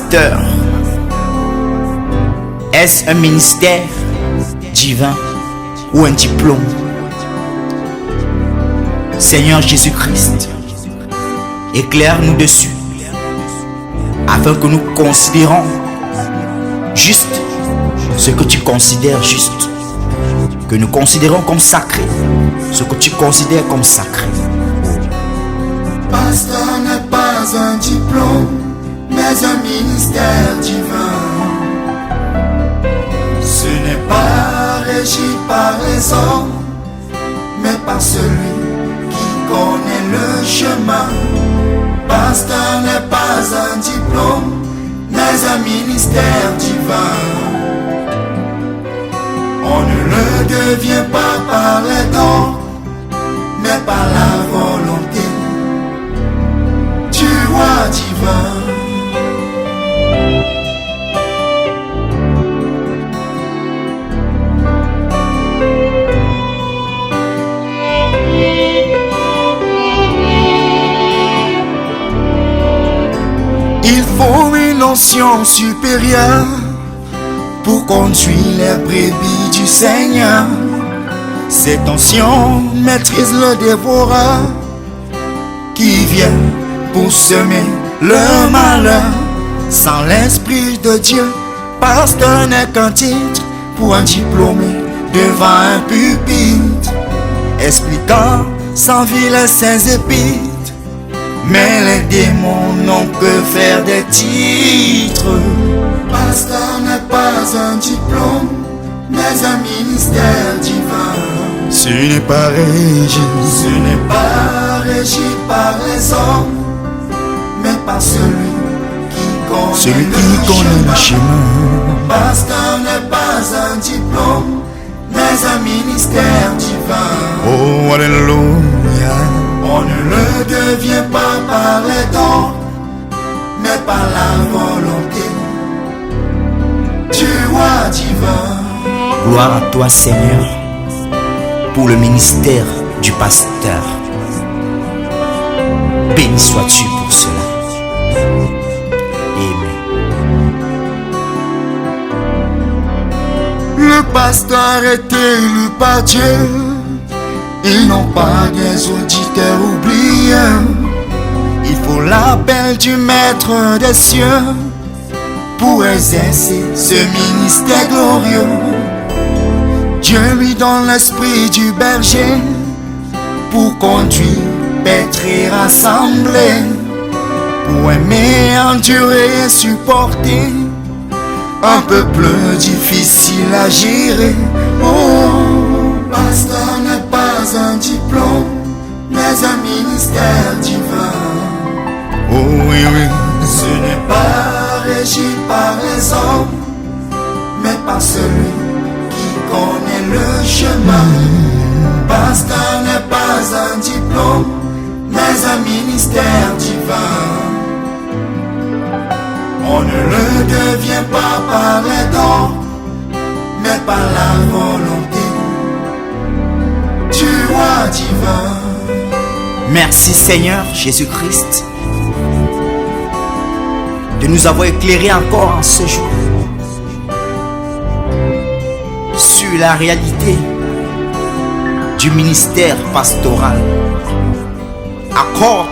pasteur, est-ce un ministère divin ou un diplôme? Seigneur Jésus-Christ, éclaire-nous dessus, afin que nous considérons juste ce que tu considères juste, que nous considérons comme sacré, ce que tu considères comme sacré. Pasteur n'est pas un diplôme, mais un ministère divin. Ce n'est pas régi par les hommes, mais par celui qui connaît le chemin. Pasteur n'est pas un diplôme, mais un ministère divin. On ne le devient pas par les dons, mais par la volonté du roi divin. Il faut une onction supérieure pour conduire les brebis du Seigneur. Cette onction maîtrise le dévoreur qui vient pour semer le malheur. Sans l'Esprit de Dieu, pasteur n'est qu'un titre pour un diplômé devant un pupitre, expliquant sans vie les saints épîtres. Mais les démons n'ont que faire des titres. Pasteur n'est pas un diplôme, mais un ministère divin. Ce n'est pas régi par les hommes, mais par celui qui connaît le chemin. Pasteur n'est pas un diplôme, mais un ministère divin. Oh, alléluia. On ne le devient pas par les dons, mais par la volonté du roi divin. Gloire à toi, Seigneur, pour le ministère du pasteur. Béni sois-tu pour cela. Amen. Le pasteur est élu par Dieu. Ils n'ont pas des auditeurs oubliés. Il faut l'appel du maître des cieux pour exercer ce ministère glorieux. Dieu lui donne l'esprit du berger pour conduire, paître et rassembler, pour aimer, endurer et supporter un peuple difficile à gérer. Oh, pasteur n'est pas un diplôme, mais un ministère divin. Oh oui, oui. Ce n'est pas régi par les hommes, mais par celui qui connaît le chemin. Pasteur n'est pas un diplôme, mais un ministère divin. On ne le devient pas par les dons, mais par la volonté du roi divin. Merci Seigneur Jésus-Christ de nous avoir éclairé encore en ce jour sur la réalité du ministère pastoral. Accorde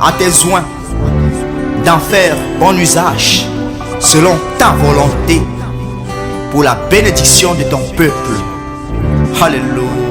à tes oins d'en faire bon usage selon ta volonté pour la bénédiction de ton peuple. Alléluia.